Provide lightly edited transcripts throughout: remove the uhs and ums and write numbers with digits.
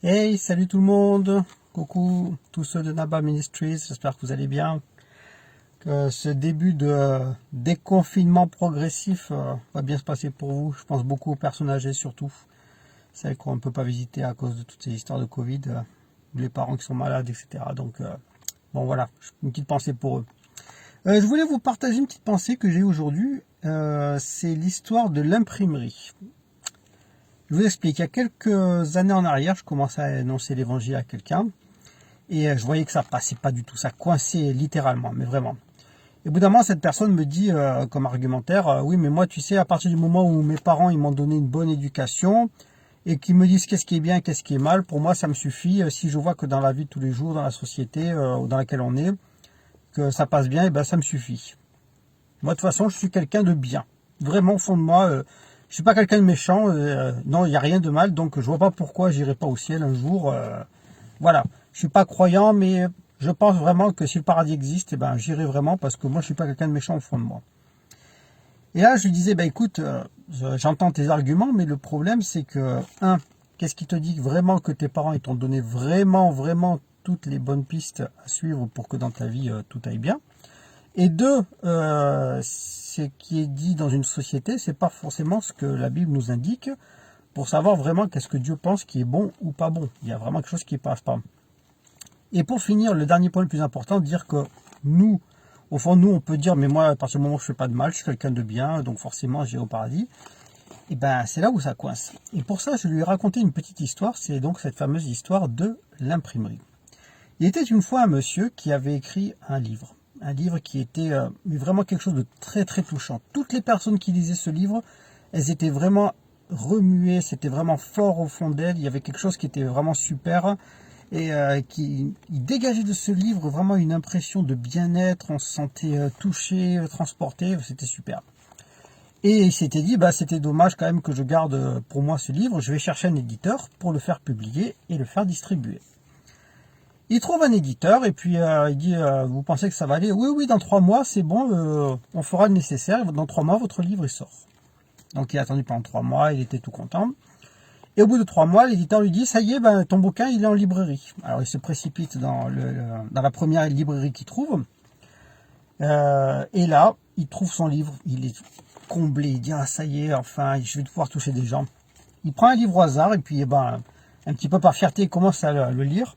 Hey, salut tout le monde. Coucou tous ceux de Naba Ministries. J'espère que vous allez bien. Que ce début de déconfinement progressif va bien se passer pour vous. Je pense beaucoup aux personnes âgées surtout. Celles qu'on ne peut pas visiter à cause de toutes ces histoires de Covid. Les parents qui sont malades, etc. Donc, bon voilà, une petite pensée pour eux. Je voulais vous partager une petite pensée que j'ai aujourd'hui. C'est l'histoire de l'imprimerie. Je vous explique, il y a quelques années en arrière, je commençais à annoncer l'évangile à quelqu'un et je voyais que ça passait pas du tout, ça coinçait littéralement, mais vraiment. Et au bout d'un moment, cette personne me dit comme argumentaire, oui, mais moi, tu sais, à partir du moment où mes parents ils m'ont donné une bonne éducation et qu'ils me disent qu'est-ce qui est bien, qu'est-ce qui est mal, pour moi, ça me suffit. Si je vois que dans la vie de tous les jours, dans la société dans laquelle on est, que ça passe bien, et ben ça me suffit. Moi, de toute façon, je suis quelqu'un de bien. Vraiment, au fond de moi, je suis pas quelqu'un de méchant. Non, il n'y a rien de mal, donc je vois pas pourquoi j'irai pas au ciel un jour. Voilà, je suis pas croyant, mais je pense vraiment que si le paradis existe, eh ben, j'irai vraiment parce que moi, je suis pas quelqu'un de méchant au fond de moi. Et là, je lui disais, bah écoute, j'entends tes arguments, mais le problème, c'est que, qu'est-ce qui te dit vraiment que tes parents, ils t'ont donné vraiment, vraiment toutes les bonnes pistes à suivre pour que dans ta vie, tout aille bien. Et deux, ce qui est dit dans une société, c'est pas forcément ce que la Bible nous indique pour savoir vraiment qu'est-ce que Dieu pense qui est bon ou pas bon. Il y a vraiment quelque chose qui passe pas. Et pour finir, le dernier point le plus important, dire que nous, au fond, nous, on peut dire, mais moi, à partir du moment où je fais pas de mal, je suis quelqu'un de bien, donc forcément, j'irai au paradis. Et ben, c'est là où ça coince. Et pour ça, je lui ai raconté une petite histoire. C'est donc cette fameuse histoire de l'imprimerie. Il était une fois un monsieur qui avait écrit un livre. Un livre qui était vraiment quelque chose de très très touchant. Toutes les personnes qui lisaient ce livre, elles étaient vraiment remuées, c'était vraiment fort au fond d'elles. Il y avait quelque chose qui était vraiment super et qui il dégageait de ce livre vraiment une impression de bien-être. On se sentait touché, transporté, c'était super. Et il s'était dit, bah, c'était dommage quand même que je garde pour moi ce livre. Je vais chercher un éditeur pour le faire publier et le faire distribuer. Il trouve un éditeur et puis il dit vous pensez que ça va aller? Oui, oui, dans 3 mois, c'est bon, on fera le nécessaire. Dans 3 mois, votre livre il sort. Donc il a attendu pendant 3 mois, il était tout content. Et au bout de 3 mois, l'éditeur lui dit ça y est, ben, ton bouquin il est en librairie. Alors il se précipite dans la première librairie qu'il trouve. Et là, il trouve son livre, il est comblé, il dit ah ça y est, enfin, je vais pouvoir toucher des gens. Il prend un livre au hasard et puis ben, un petit peu par fierté, il commence à le lire.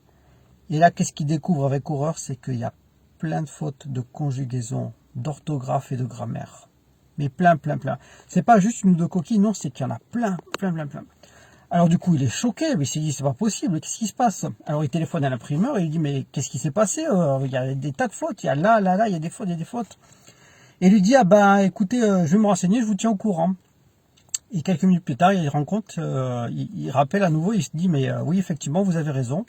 Et là, qu'est-ce qu'il découvre avec horreur? C'est qu'il y a plein de fautes de conjugaison, d'orthographe et de grammaire. Mais plein, plein, plein. C'est pas juste une ou deux coquilles, non, c'est qu'il y en a plein, plein, plein, plein. Alors du coup, il est choqué, mais il s'est dit, c'est pas possible, qu'est-ce qui se passe? Alors il téléphone à l'imprimeur et il dit, mais qu'est-ce qui s'est passé? Il y a des tas de fautes, il y a là, là, là, il y a des fautes, il y a des fautes. Et il lui dit, ah ben écoutez, je vais me renseigner, je vous tiens au courant. Et quelques minutes plus tard, il rencontre, il rappelle à nouveau, il se dit, mais oui, effectivement, vous avez raison.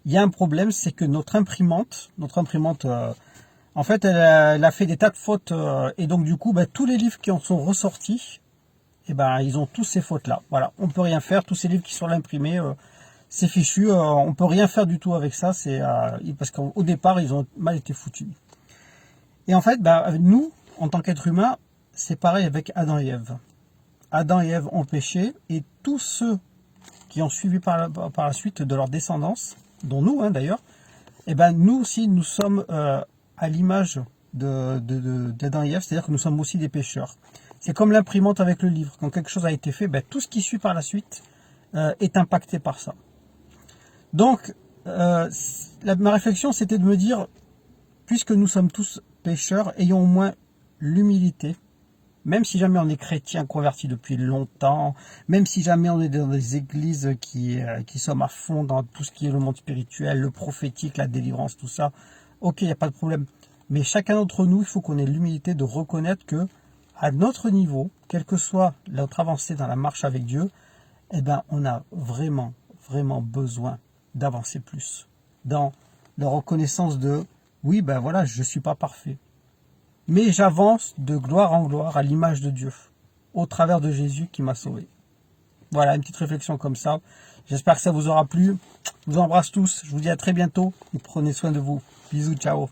Il y a un problème, c'est que notre imprimante, en fait, elle a fait des tas de fautes et donc du coup, bah, tous les livres qui en sont ressortis, eh ben, ils ont tous ces fautes-là. Voilà, on peut rien faire. Tous ces livres qui sont là imprimés, c'est fichu. On peut rien faire du tout avec ça. C'est parce qu'au départ, ils ont mal été foutus. Et en fait, bah, nous, en tant qu'être humain, c'est pareil avec Adam et Ève. Adam et Ève ont péché et tous ceux qui ont suivi par la suite de leur descendance, dont nous d'ailleurs, et ben nous aussi nous sommes à l'image d'Adam et Ève, c'est-à-dire que nous sommes aussi des pécheurs. C'est comme l'imprimante avec le livre. Quand quelque chose a été fait, ben, tout ce qui suit par la suite est impacté par ça. Donc, ma réflexion, c'était de me dire, puisque nous sommes tous pécheurs, ayons au moins l'humilité. Même si jamais on est chrétien converti depuis longtemps, même si jamais on est dans des églises qui sommes à fond dans tout ce qui est le monde spirituel, le prophétique, la délivrance, tout ça, ok, il n'y a pas de problème. Mais chacun d'entre nous, il faut qu'on ait l'humilité de reconnaître que, à notre niveau, quelle que soit notre avancée dans la marche avec Dieu, eh ben, on a vraiment, vraiment besoin d'avancer plus. Dans la reconnaissance de, oui, ben voilà, je ne suis pas parfait. Mais j'avance de gloire en gloire à l'image de Dieu, au travers de Jésus qui m'a sauvé. Voilà, une petite réflexion comme ça. J'espère que ça vous aura plu. Je vous embrasse tous. Je vous dis à très bientôt et prenez soin de vous. Bisous, ciao.